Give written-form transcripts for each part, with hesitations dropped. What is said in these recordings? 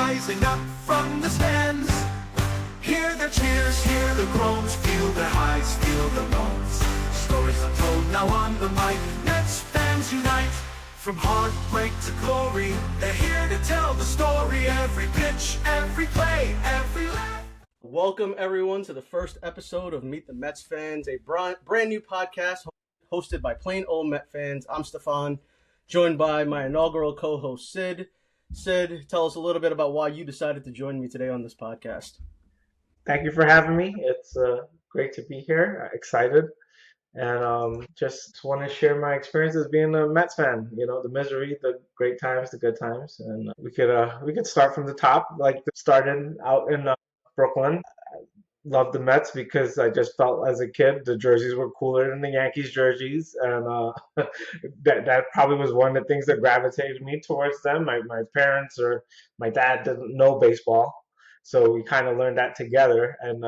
rising up from the stands. Hear their cheers, hear the groans, feel their highs, feel the lows. Stories untold now on the mic, Mets fans unite. From heartbreak to glory, they're here to tell the story. Every pitch, every play, every laugh. Welcome everyone to the first episode of Meet the Mets Fans, a brand new podcast hosted by plain old Met fans. I'm Stefan, joined by my inaugural co-host Sid. Sid, tell us a little bit about why you decided to join me today on this podcast. Thank you for having me. It's great to be here. Excited. And just want to share my experience as being a Mets fan. You know, the misery, the great times, the good times. And we could start from the top. Like, started out in Brooklyn. Loved the Mets because I just felt as a kid the jerseys were cooler than the Yankees jerseys, and that probably was one of the things that gravitated me towards them. My parents or my dad didn't know baseball, so we kind of learned that together, and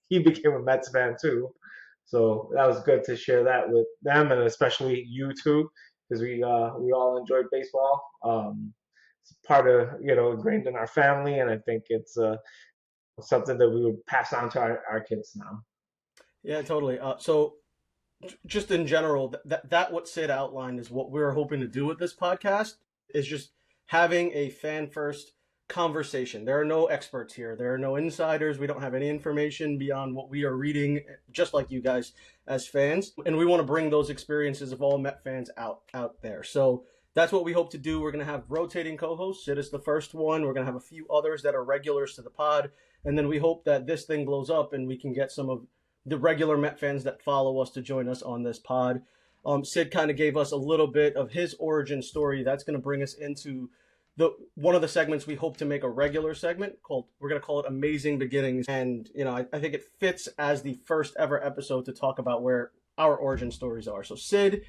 he became a Mets fan too. So that was good to share that with them, and especially you too, because we all enjoyed baseball. It's part of, ingrained in our family, and I think it's something that we would pass on to our kids now. Yeah, totally. So just in general, that what Sid outlined is what we're hoping to do with this podcast, is just having a fan-first conversation. There are no experts here. There are no insiders. We don't have any information beyond what we are reading, just like you guys as fans. And we want to bring those experiences of all Met fans out there. So that's what we hope to do. We're going to have rotating co-hosts. Sid is the first one. We're going to have a few others that are regulars to the pod. And then we hope that this thing blows up and we can get some of the regular Met fans that follow us to join us on this pod. Sid kind of gave us a little bit of his origin story. That's going to bring us into one of the segments we hope to make a regular segment called, we're going to call it Amazing Beginnings. And, I think it fits as the first ever episode to talk about where our origin stories are. So Sid,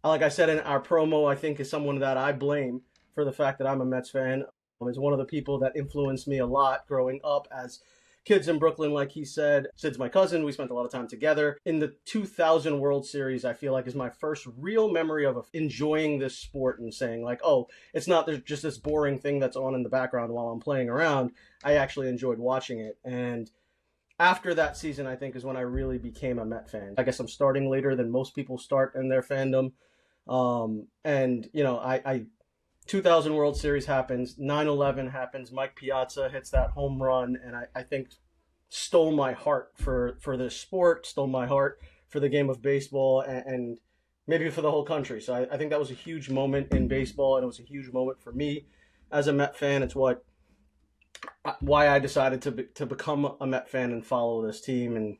like I said in our promo, I think is someone that I blame for the fact that I'm a Mets fan. Is one of the people that influenced me a lot growing up as kids in Brooklyn. Like he said, Sid's my cousin. We spent a lot of time together. In the 2000 World Series, I feel like is my first real memory of enjoying this sport and saying like, oh, it's not just this boring thing that's on in the background while I'm playing around. I actually enjoyed watching it. And after that season, I think is when I really became a Met fan. I guess I'm starting later than most people start in their fandom. I 2000 World Series happens, 9/11 happens, Mike Piazza hits that home run, and I think stole my heart for this sport, stole my heart for the game of baseball, and maybe for the whole country. So I think that was a huge moment in baseball, and it was a huge moment for me as a Met fan. It's why I decided to become a Met fan and follow this team, and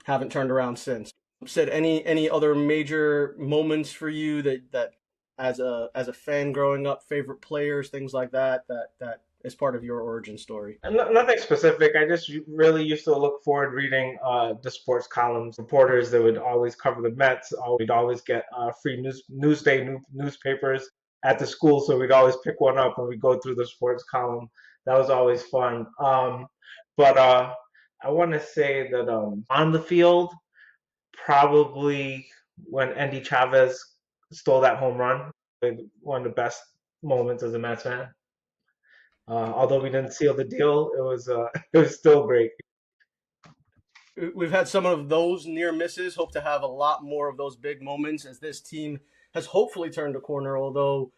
haven't turned around since. Sid, any other major moments for you that as a fan growing up, favorite players, things like that is part of your origin story? Nothing specific. I just really used to look forward reading the sports columns. Reporters that would always cover the Mets. We'd always get free newspapers at the school, so we'd always pick one up and we'd go through the sports column. That was always fun. But I want to say that on the field, probably when Andy Chavez stole that home run, one of the best moments as a Mets fan. Although we didn't seal the deal, it was still great. We've had some of those near misses. Hope to have a lot more of those big moments as this team has hopefully turned a corner. Although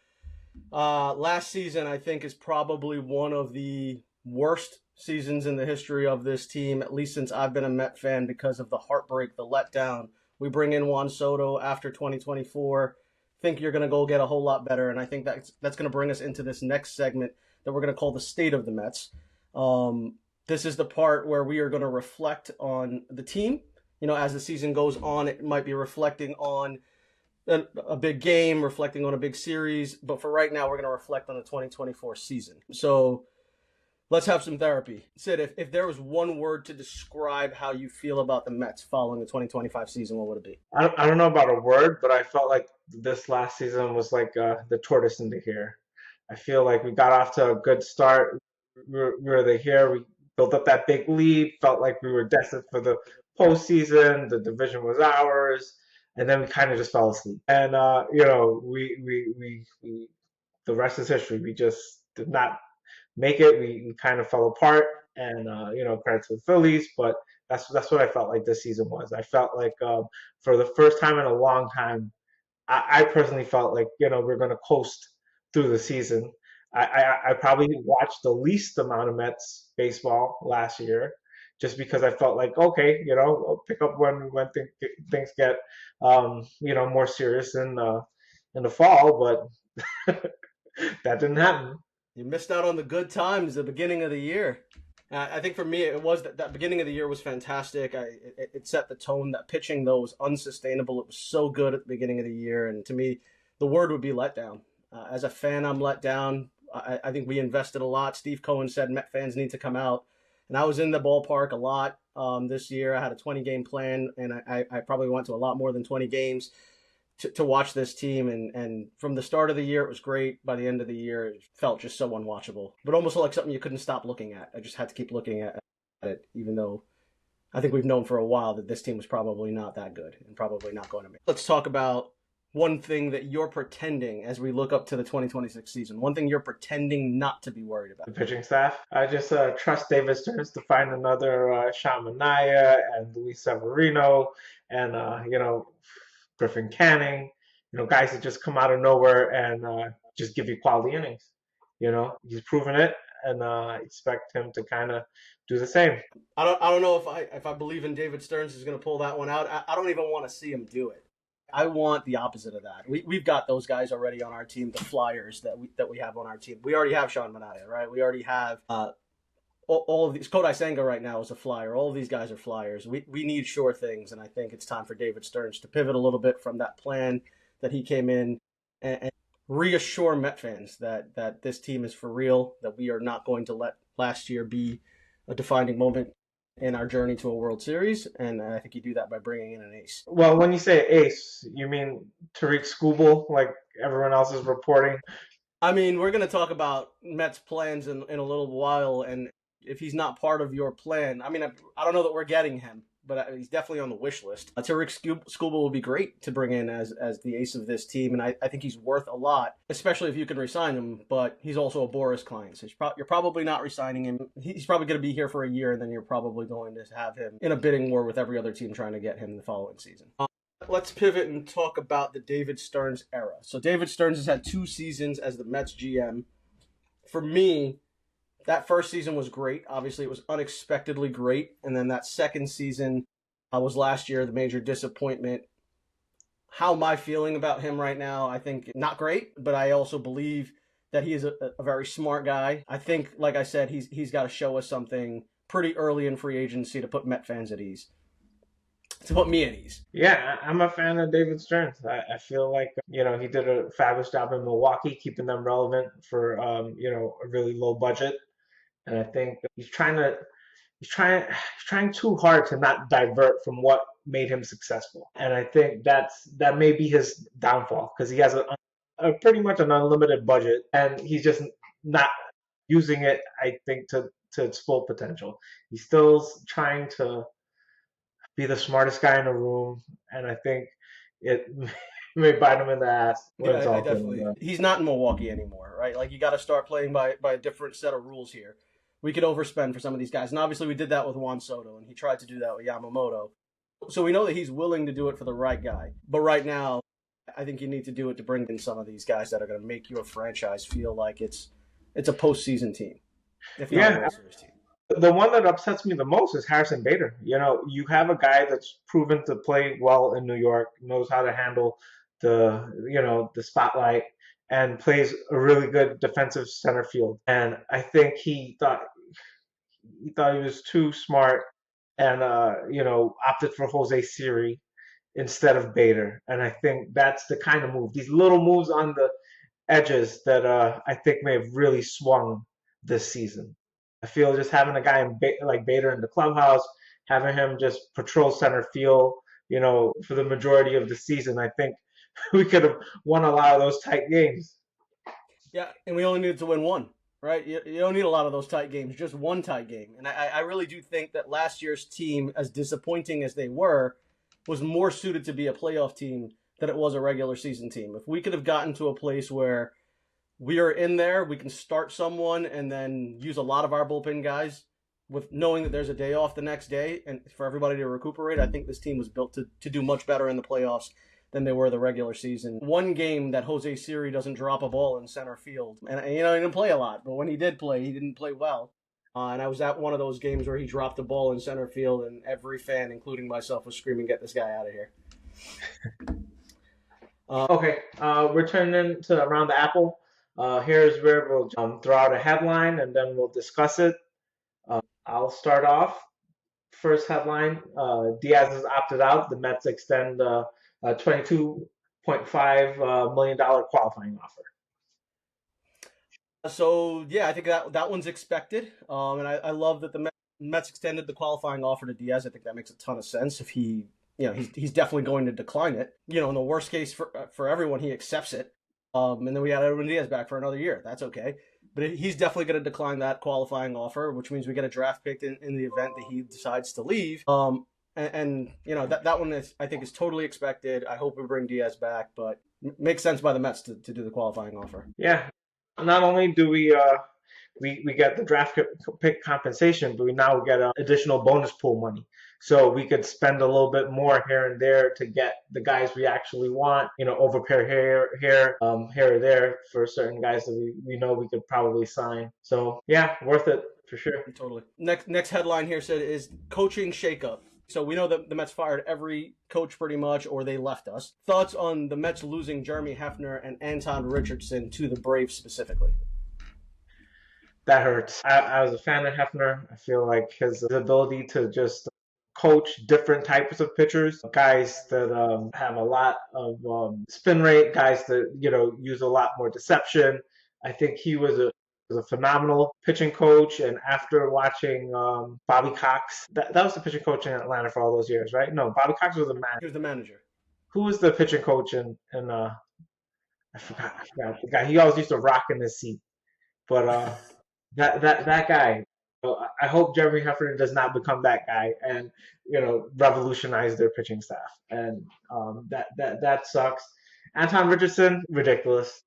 last season, I think, is probably one of the worst seasons in the history of this team, at least since I've been a Met fan, because of the heartbreak, the letdown. We bring in Juan Soto after 2024. Think you're going to go get a whole lot better, and I think that's going to bring us into this next segment that we're going to call the State of the Mets. This is the part where we are going to reflect on the team. As the season goes on, it might be reflecting on a big game, reflecting on a big series, but for right now, we're going to reflect on the 2024 season. So let's have some therapy. Sid, if there was one word to describe how you feel about the Mets following the 2025 season, what would it be? I don't know about a word, but I felt like this last season was like the tortoise in the hare. I feel like we got off to a good start. We were the hare. We built up that big lead. Felt like we were destined for the postseason. The division was ours, and then we kind of just fell asleep. And we the rest is history. We just did not make it. We kind of fell apart, and credit to the Phillies, but that's what I felt like this season was. I felt like for the first time in a long time, I personally felt like we're going to coast through the season. I probably watched the least amount of Mets baseball last year, just because I felt like okay, I'll pick up when things get more serious in the fall, but that didn't happen. You missed out on the good times at the beginning of the year. I think for me, it was that beginning of the year was fantastic. It set the tone. That pitching, though, was unsustainable. It was so good at the beginning of the year. And to me, the word would be let down. As a fan, I'm let down. I think we invested a lot. Steve Cohen said Met fans need to come out. And I was in the ballpark a lot this year. I had a 20-game plan, and I probably went to a lot more than 20 games to watch this team. And from the start of the year, it was great. By the end of the year, it felt just so unwatchable, but almost like something you couldn't stop looking at. I just had to keep looking at it, even though I think we've known for a while that this team was probably not that good and probably not going to make. Let's talk about one thing that you're pretending as we look up to the 2026 season. One thing you're pretending not to be worried about. The pitching staff. I just trust David Stearns to find another Sean Manaea and Luis Severino and Griffin Canning, guys that just come out of nowhere and just give you quality innings. He's proven it, and expect him to kind of do the same. I don't know if I believe in David Stearns is going to pull that one out. I don't even want to see him do it. I want the opposite of that. We've got those guys already on our team, the flyers that we have on our team. We already have Sean Manaea, right? We already have all of these. Kodai Senga right now is a flyer. All of these guys are flyers. We need sure things, and I think it's time for David Stearns to pivot a little bit from that plan that he came in and reassure Met fans that this team is for real, that we are not going to let last year be a defining moment in our journey to a World Series, and I think you do that by bringing in an ace. Well, when you say ace, you mean Tariq Skubal, like everyone else is reporting? I mean, we're going to talk about Mets plans in a little while, and if he's not part of your plan, I mean, I don't know that we're getting him, but he's definitely on the wish list. Tariq Skubal would be great to bring in as the ace of this team, and I think he's worth a lot, especially if you can re-sign him, but he's also a Boris client, so you're probably not re-signing him. He's probably going to be here for a year, and then you're probably going to have him in a bidding war with every other team trying to get him the following season. Let's pivot and talk about the David Stearns era. So David Stearns has had 2 seasons as the Mets GM. For me, that first season was great. Obviously, it was unexpectedly great. And then that second season was last year, the major disappointment. How am I feeling about him right now? I think not great, but I also believe that he is a very smart guy. I think, like I said, he's got to show us something pretty early in free agency to put Met fans at ease. To put me at ease. Yeah, I'm a fan of David Stearns. I feel like he did a fabulous job in Milwaukee, keeping them relevant for a really low budget. And I think he's trying too hard to not divert from what made him successful. And I think that may be his downfall, because he has a pretty much an unlimited budget, and he's just not using it, I think, to its full potential. He's still trying to be the smartest guy in the room, and I think it may bite him in the ass. Yeah, I definitely. He's not in Milwaukee anymore, right? Like, you got to start playing by a different set of rules here. We could overspend for some of these guys, and obviously we did that with Juan Soto, and he tried to do that with Yamamoto. So we know that he's willing to do it for the right guy. But right now, I think you need to do it to bring in some of these guys that are going to make your franchise feel like it's a postseason team, if not a World Series team. The one that upsets me the most is Harrison Bader. You have a guy that's proven to play well in New York, knows how to handle the spotlight, and plays a really good defensive center field. And I think he thought he was too smart and opted for Jose Siri instead of Bader. And I think that's the kind of move, these little moves on the edges, that I think may have really swung this season. I feel just having a guy like Bader in the clubhouse, having him just patrol center field, for the majority of the season, I think we could have won a lot of those tight games. Yeah, and we only needed to win one, right? You don't need a lot of those tight games, just one tight game. And I really do think that last year's team, as disappointing as they were, was more suited to be a playoff team than it was a regular season team. If we could have gotten to a place where we are in there. We can start someone and then use a lot of our bullpen guys with knowing that there's a day off the next day and for everybody to recuperate. I think this team was built to do much better in the playoffs than they were the regular season. One game that Jose Siri doesn't drop a ball in center field. And, he didn't play a lot, but when he did play, he didn't play well. And I was at one of those games where he dropped the ball in center field, and every fan, including myself, was screaming, "Get this guy out of here." Okay, we're turning to Around the Apple. Here's where we'll throw out a headline and then we'll discuss it. I'll start off. First headline, Diaz has opted out. The Mets extend a $22.5 million qualifying offer. So, yeah, I think that one's expected. And I love that the Mets extended the qualifying offer to Diaz. I think that makes a ton of sense. If he's definitely going to decline it. In the worst case for everyone, he accepts it. And then we got Edwin Diaz back for another year. That's okay. But he's definitely going to decline that qualifying offer, which means we get a draft pick in the event that he decides to leave. That one I think is totally expected. I hope we bring Diaz back, but makes sense by the Mets to do the qualifying offer. Yeah. Not only do we get the draft pick compensation, but we now get additional bonus pool money. So we could spend a little bit more here and there to get the guys we actually want, overpay here or there for certain guys that we know we could probably sign. So yeah, worth it for sure. Totally. Next headline here said is coaching shakeup. So we know that the Mets fired every coach pretty much, or they left us. Thoughts on the Mets losing Jeremy Hefner and Anton Richardson to the Braves specifically? That hurts. I was a fan of Hefner. I feel like his ability to just coach different types of pitchers, guys that have a lot of spin rate, guys that use a lot more deception. I think he was a phenomenal pitching coach. And after watching Bobby Cox, that was the pitching coach in Atlanta for all those years, right? No, Bobby Cox was the manager. He was the manager. Who was the pitching coach in I forgot the guy. He always used to rock in his seat. But that guy. I hope Jeremy Heffernan does not become that guy and revolutionize their pitching staff. And that sucks. Anton Richardson, ridiculous.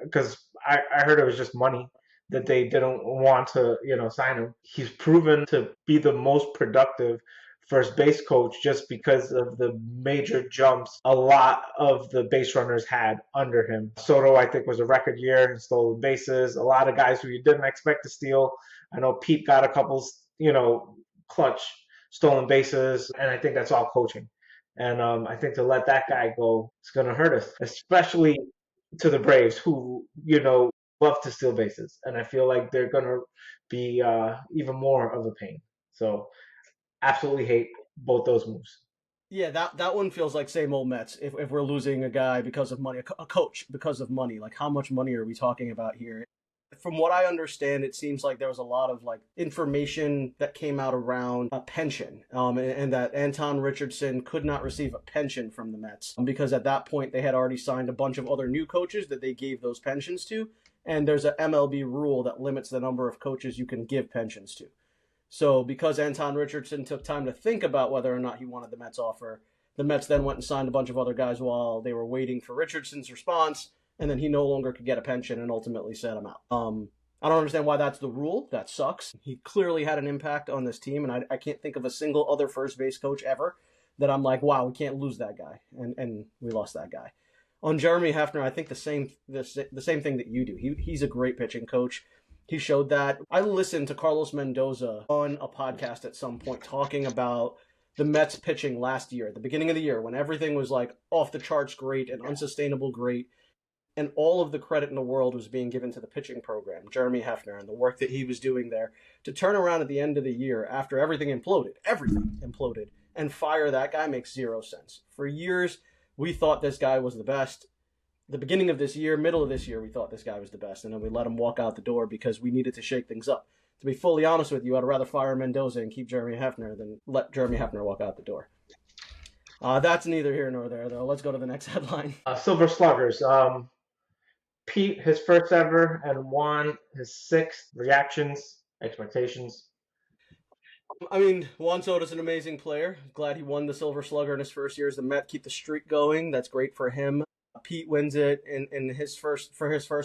Because I heard it was just money that they didn't want to sign him. He's proven to be the most productive first base coach just because of the major jumps a lot of the base runners had under him. Soto, I think, was a record year in stolen bases. A lot of guys who you didn't expect to steal. I know Pete got a couple, clutch stolen bases, and I think that's all coaching. And I think to let that guy go, it's going to hurt us, especially to the Braves, who, love to steal bases. And I feel like they're going to be even more of a pain. So absolutely hate both those moves. Yeah, that one feels like same old Mets. If we're losing a guy because of money, a coach because of money, like how much money are we talking about here? From what I understand, it seems like there was a lot of information that came out around a pension, and that Anton Richardson could not receive a pension from the Mets because at that point they had already signed a bunch of other new coaches that they gave those pensions to, and there's an MLB rule that limits the number of coaches you can give pensions to. So because Anton Richardson took time to think about whether or not he wanted the Mets offer, the Mets then went and signed a bunch of other guys while they were waiting for Richardson's response, and then he no longer could get a pension and ultimately set him out. I don't understand why that's the rule. That sucks. He clearly had an impact on this team, and I can't think of a single other first base coach ever that I'm like, wow, we can't lose that guy, and we lost that guy. On Jeremy Hefner, I think the same thing that you do. He's a great pitching coach. He showed that. I listened to Carlos Mendoza on a podcast at some point talking about the Mets pitching last year, at the beginning of the year, when everything was off the charts great and unsustainable great, and all of the credit in the world was being given to the pitching program, Jeremy Hefner, and the work that he was doing there to turn around at the end of the year after everything imploded, and fire that guy makes zero sense. For years, we thought this guy was the best. The beginning of this year, middle of this year, we thought this guy was the best, and then we let him walk out the door because we needed to shake things up. To be fully honest with you, I'd rather fire Mendoza and keep Jeremy Hefner than let Jeremy Hefner walk out the door. That's neither here nor there, though. Let's go to the next headline. Silver Sluggers. Pete, his first ever, and Juan, his sixth. Reactions, expectations. I mean, Juan Soto's an amazing player. Glad he won the Silver Slugger in his first year as the Met. Keep the streak going. That's great for him. Pete wins it in his first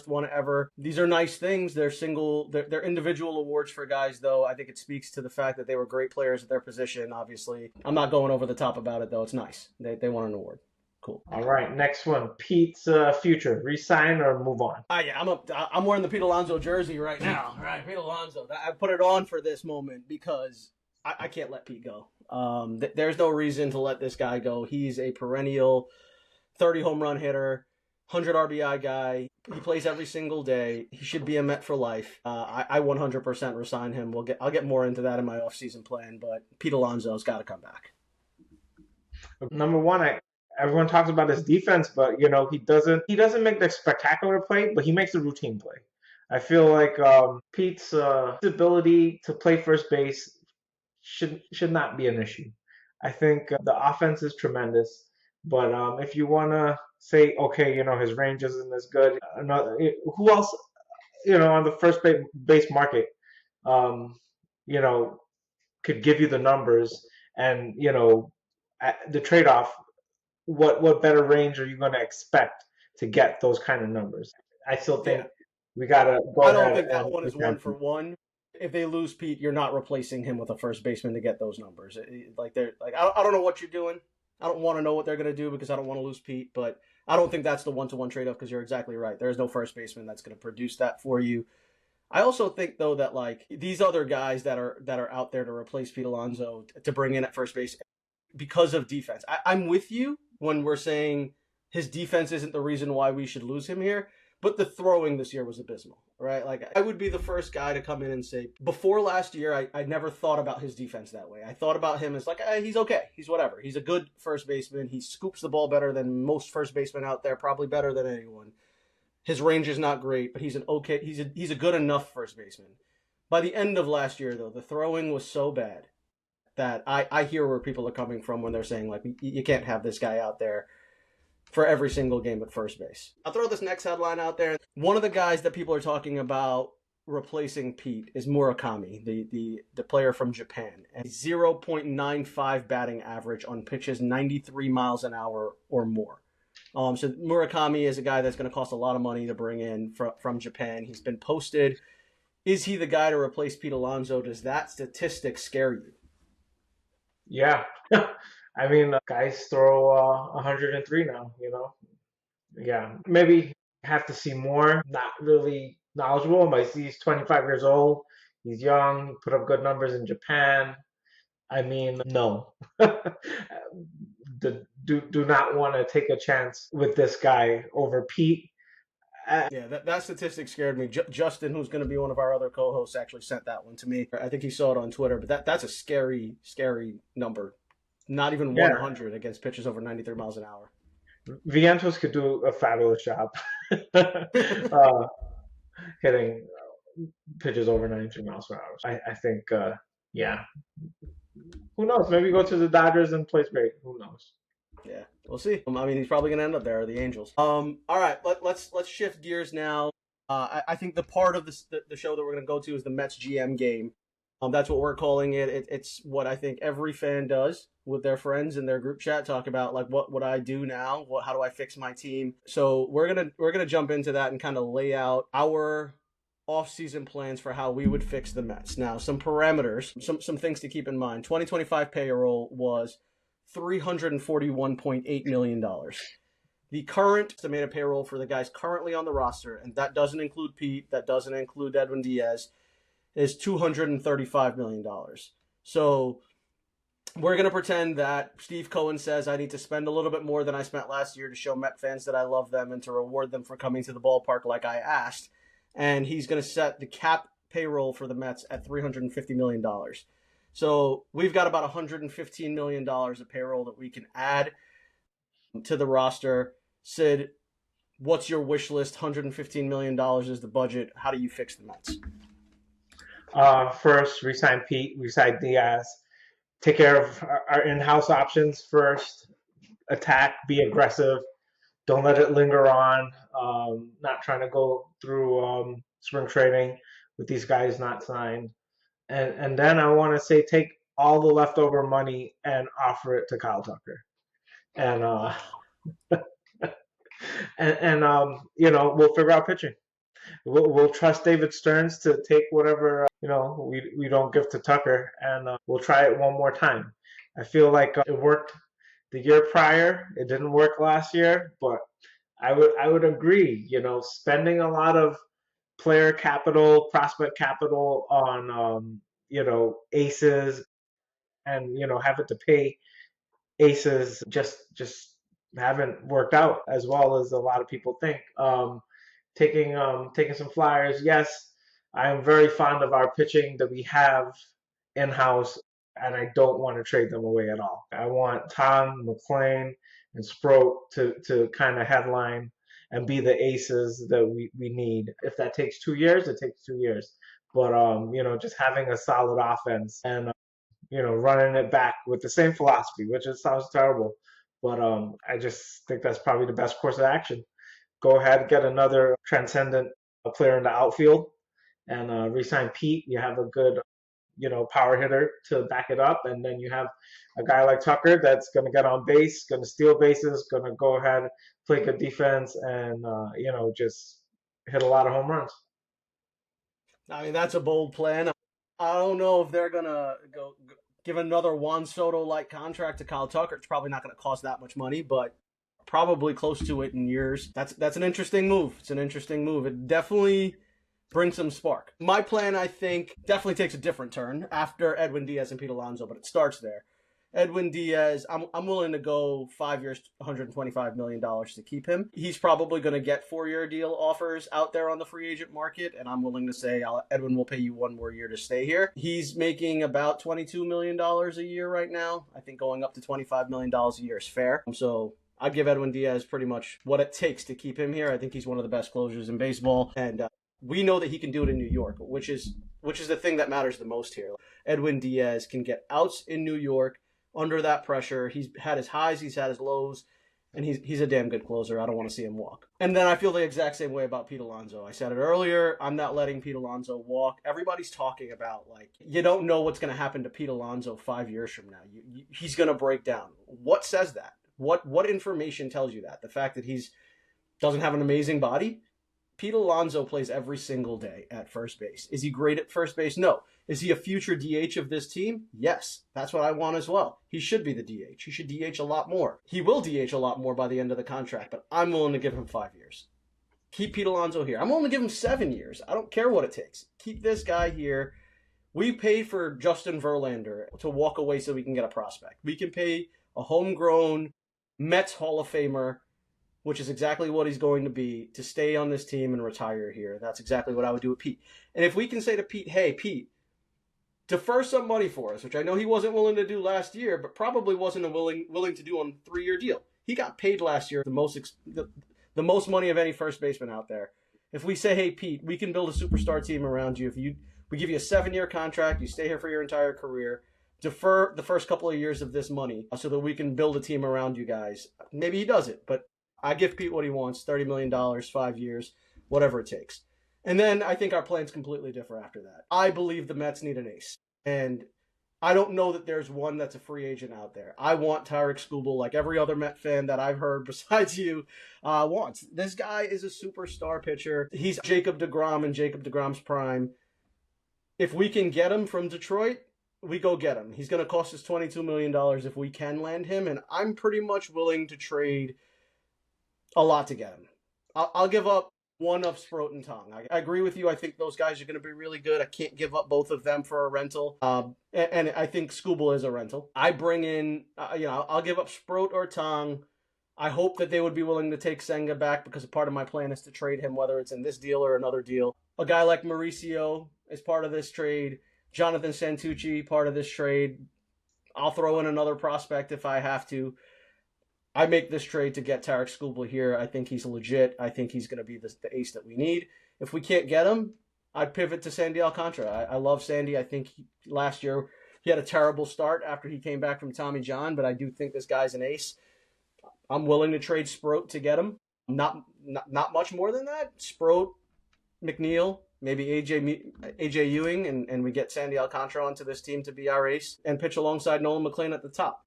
one ever. These are nice things. They're individual awards for guys, though. I think it speaks to the fact that they were great players at their position. Obviously, I'm not going over the top about it, though. It's nice. They won an award. Cool. All right, next one. Pete's future. Resign or move on? Yeah, I'm wearing the Pete Alonso jersey right now. All right, Pete Alonso. I put it on for this moment because I can't let Pete go. There's no reason to let this guy go. He's a perennial 30 home run hitter, 100 RBI guy. He plays every single day. He should be a Met for life. I 100% resign him. I'll get more into that in my offseason plan, but Pete Alonso's got to come back. Number one, everyone talks about his defense, but he doesn't make the spectacular play, but he makes the routine play. I feel like Pete's ability to play first base should not be an issue. I think the offense is tremendous, but if you want to say, okay, his range isn't as good, who else, on the first base market, could give you the numbers and, the trade-off, what better range are you going to expect to get those kind of numbers? I still think we got to go I ahead. don't think that one is one for one. If they lose Pete, you're not replacing him with a first baseman to get those numbers. I don't know what you're doing. I don't want to know what they're going to do because I don't want to lose Pete, but I don't think that's the one-to-one trade-off because you're exactly right. There's no first baseman that's going to produce that for you. I also think, though, that these other guys that are out there to replace Pete Alonso to bring in at first base because of defense. I'm with you when we're saying his defense isn't the reason why we should lose him here, but the throwing this year was abysmal, right? I would be the first guy to come in and say, before last year, I never thought about his defense that way. I thought about him as he's okay. He's whatever. He's a good first baseman. He scoops the ball better than most first basemen out there, probably better than anyone. His range is not great, but he's a good enough first baseman. By the end of last year, though, the throwing was so bad that I hear where people are coming from when they're saying, you can't have this guy out there for every single game at first base. I'll throw this next headline out there. One of the guys that people are talking about replacing Pete is Murakami, the player from Japan. And 0.95 batting average on pitches 93 miles an hour or more. So Murakami is a guy that's going to cost a lot of money to bring in from Japan. He's been posted. Is he the guy to replace Pete Alonso? Does that statistic scare you? Yeah. I mean, guys throw 103 now, Yeah. Maybe have to see more. Not really knowledgeable, but he's 25 years old. He's young, put up good numbers in Japan. I mean, no. Do not want to take a chance with this guy over Pete. Yeah, that statistic scared me. Justin, who's going to be one of our other co-hosts, actually sent that one to me. I think he saw it on Twitter, but that's a scary, scary number. Not even 100 against pitches over 93 miles an hour. Vientos could do a fabulous job hitting pitches over 93 miles per hour. I think, Who knows? Maybe go to the Dodgers and plays great. Who knows? Yeah, we'll see. I mean, he's probably going to end up there, the Angels. All right, let's shift gears now. I think the part of the show that we're going to go to is the Mets GM game. That's what we're calling it. It's what I think every fan does with their friends in their group chat. Talk about what would I do now? How do I fix my team? So we're gonna jump into that and kind of lay out our off-season plans for how we would fix the Mets. Now, some parameters, some things to keep in mind. 2025 payroll was $341.8 million. The current estimated payroll for the guys currently on the roster, and that doesn't include Pete, that doesn't include Edwin Diaz, is $235 million. So we're going to pretend that Steve Cohen says I need to spend a little bit more than I spent last year to show Met fans that I love them and to reward them for coming to the ballpark like I asked. And he's going to set the cap payroll for the Mets at $350 million. So we've got about $115 million of payroll that we can add to the roster. Sid, what's your wish list? $115 million is the budget. How do you fix the Mets? First, resign Pete, resign Diaz. Take care of our in-house options first. Attack, be aggressive. Don't let it linger on. Not trying to go through spring training with these guys not signed. And then I want to say take all the leftover money and offer it to Kyle Tucker. And And we'll figure out pitching. We'll trust David Stearns to take whatever we don't give to Tucker, and we'll try it one more time. I feel like it worked the year prior. It didn't work last year, but I would agree. Spending a lot of player capital, prospect capital on aces, and having to pay aces just haven't worked out as well as a lot of people think. Taking some flyers. Yes, I am very fond of our pitching that we have in house, and I don't want to trade them away at all. I want Tom, McLean, and Sproat to kind of headline and be the aces that we need. If that takes 2 years, it takes 2 years. But just having a solid offense and running it back with the same philosophy, which it sounds terrible, but I just think that's probably the best course of action. Go ahead, get another transcendent player in the outfield, and re-sign Pete. You have a good, power hitter to back it up, and then you have a guy like Tucker that's going to get on base, going to steal bases, going to go ahead, play good defense, and just hit a lot of home runs. I mean, that's a bold plan. I don't know if they're gonna go give another Juan Soto-like contract to Kyle Tucker. It's probably not going to cost that much money, but probably close to it in years. That's an interesting move. It's an interesting move. It definitely brings some spark. My plan, I think, definitely takes a different turn after Edwin Diaz and Pete Alonso, but it starts there. Edwin Diaz, I'm willing to go 5 years, $125 million to keep him. He's probably going to get 4-year deal offers out there on the free agent market, and I'm willing to say, Edwin will pay you 1 more year to stay here. He's making about $22 million a year right now. I think going up to $25 million a year is fair. So I'd give Edwin Diaz pretty much what it takes to keep him here. I think he's one of the best closers in baseball, and we know that he can do it in New York, which is the thing that matters the most here. Edwin Diaz can get outs in New York under that pressure. He's had his highs, he's had his lows, and he's a damn good closer. I don't want to see him walk. And then I feel the exact same way about Pete Alonso. I said it earlier, I'm not letting Pete Alonso walk. Everybody's talking about, like, you don't know what's going to happen to Pete Alonso 5 years from now. He's going to break down. What says that? What information tells you that? The fact that he's doesn't have an amazing body? Pete Alonso plays every single day at first base. Is he great at first base? No. Is he a future DH of this team? Yes. That's what I want as well. He should be the DH. He should DH a lot more. He will DH a lot more by the end of the contract, but I'm willing to give him 5 years. Keep Pete Alonso here. I'm willing to give him 7 years. I don't care what it takes. Keep this guy here. We paid for Justin Verlander to walk away so we can get a prospect. We can pay a homegrown Mets Hall of Famer, which is exactly what he's going to be, to stay on this team and retire here. That's exactly what I would do with Pete. And if we can say to Pete, hey, Pete, defer some money for us, which I know he wasn't willing to do last year, but probably wasn't willing to do on a 3-year deal. He got paid last year the most money of any first baseman out there. If we say, hey, Pete, we can build a superstar team around you. We give you a 7-year contract, you stay here for your entire career, defer the first couple of years of this money so that we can build a team around you guys. Maybe he does it, but I give Pete what he wants, $30 million, 5 years, whatever it takes. And then I think our plan's completely different after that. I believe the Mets need an ace. And I don't know that there's one that's a free agent out there. I want Tarik Skubal, like every other Met fan that I've heard besides you wants. This guy is a superstar pitcher. He's Jacob deGrom in Jacob deGrom's prime. If we can get him from Detroit, we go get him. He's going to cost us $22 million if we can land him. And I'm pretty much willing to trade a lot to get him. I'll give up one of Sproat and Tong. I agree with you. I think those guys are going to be really good. I can't give up both of them for a rental. And I think Skubal is a rental. I bring in, I'll give up Sproat or Tong. I hope that they would be willing to take Senga back because a part of my plan is to trade him, whether it's in this deal or another deal. A guy like Mauricio is part of this trade. Jonathan Santucci, part of this trade. I'll throw in another prospect if I have to. I make this trade to get Tarik Skubal here. I think he's legit. I think he's going to be the ace that we need. If we can't get him, I'd pivot to Sandy Alcantara. I love Sandy. I think last year he had a terrible start after he came back from Tommy John, but I do think this guy's an ace. I'm willing to trade Sproat to get him. Not much more than that. Sproat, McNeil, maybe AJ Ewing, and we get Sandy Alcantara onto this team to be our ace and pitch alongside Nolan McLean at the top.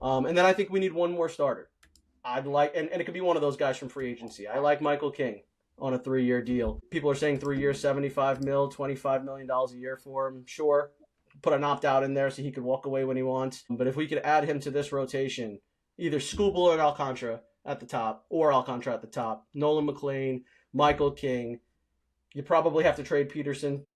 And then I think we need one more starter. I'd like, and it could be one of those guys from free agency. I like Michael King on a 3-year deal. People are saying 3 years, 75 mil, $25 million a year for him. Sure. Put an opt-out in there so he could walk away when he wants. But if we could add him to this rotation, either Skubal and Alcantara at the top, or Alcantara at the top, Nolan McLean, Michael King. You probably have to trade Peterson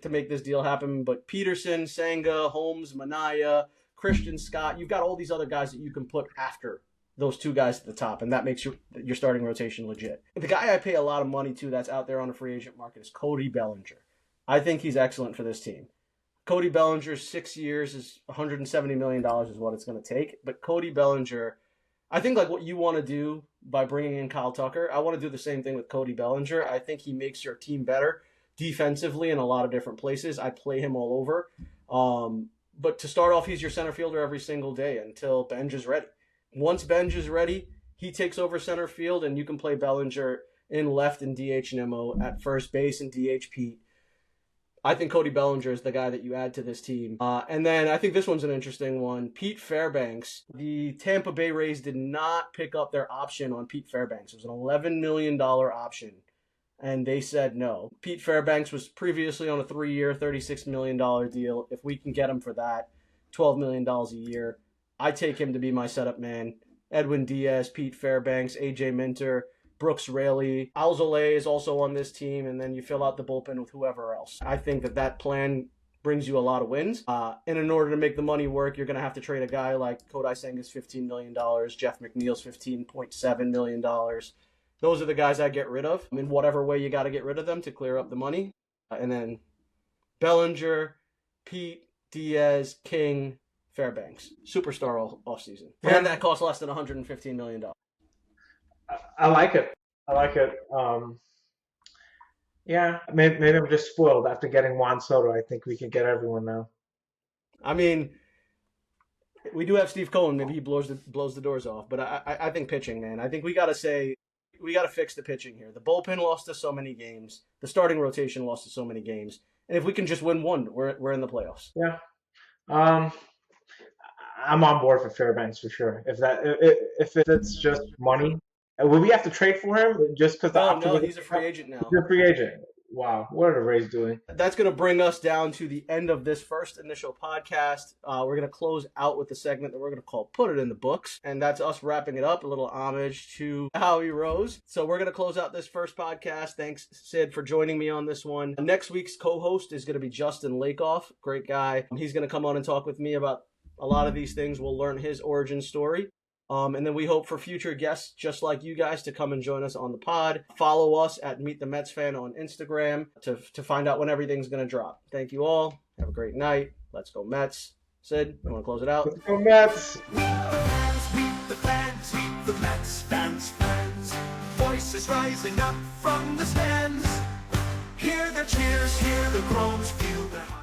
to make this deal happen, but Peterson, Senga, Holmes, Manaya, Christian Scott, you've got all these other guys that you can put after those two guys at the top, and that makes your starting rotation legit. The guy I pay a lot of money to that's out there on the free agent market is Cody Bellinger. I think he's excellent for this team. Cody Bellinger's 6 years is $170 million is what it's going to take, but Cody Bellinger, I think like what you want to do by bringing in Kyle Tucker, I want to do the same thing with Cody Bellinger. I think he makes your team better defensively in a lot of different places. I play him all over. But to start off, he's your center fielder every single day until Benj is ready. Once Benj is ready, he takes over center field, and you can play Bellinger in left and DH and MO, at first base and DH Pete. I think Cody Bellinger is the guy that you add to this team. And then I think this one's an interesting one. Pete Fairbanks. The Tampa Bay Rays did not pick up their option on Pete Fairbanks. It was an $11 million option, and they said no. Pete Fairbanks was previously on a 3-year, $36 million deal. If we can get him for that, $12 million a year, I take him to be my setup man. Edwin Diaz, Pete Fairbanks, AJ Minter, Brooks Raley. Alzolay is also on this team, and then you fill out the bullpen with whoever else. I think that plan brings you a lot of wins. And in order to make the money work, you're going to have to trade a guy like Kodai Senga's $15 million, Jeff McNeil's $15.7 million. Those are the guys I get rid of in whatever way you got to get rid of them to clear up the money. And then Bellinger, Pete, Diaz, King, Fairbanks. Superstar offseason. Yeah. And that costs less than $115 million. I like it. Yeah, maybe I'm just spoiled after getting Juan Soto. I think we can get everyone now. I mean, we do have Steve Cohen. Maybe he blows the doors off. But I think pitching, man. I think we got to fix the pitching here. The bullpen lost us so many games. The starting rotation lost us so many games. And if we can just win one, we're in the playoffs. Yeah. I'm on board for Fairbanks for sure. If it's just money, will we have to trade for him just because the option? No, he's a free agent now. He's a free agent. Wow, what are the Rays doing? That's going to bring us down to the end of this first initial podcast. We're going to close out with the segment that we're going to call Put It in the Books. And that's us wrapping it up, a little homage to Howie Rose. So we're going to close out this first podcast. Thanks, Sid, for joining me on this one. Next week's co-host is going to be Justin Lakoff. Great guy. He's going to come on and talk with me about a lot of these things. We'll learn his origin story. And then we hope for future guests just like you guys to come and join us on the pod. Follow us at Meet the Mets Fan on Instagram to find out when everything's going to drop. Thank you all. Have a great night. Let's go Mets. Sid, you want to close it out? Let's go Mets. Meet the Mets fans. Voices rising up from the stands. Hear the cheers, hear the groans, feel the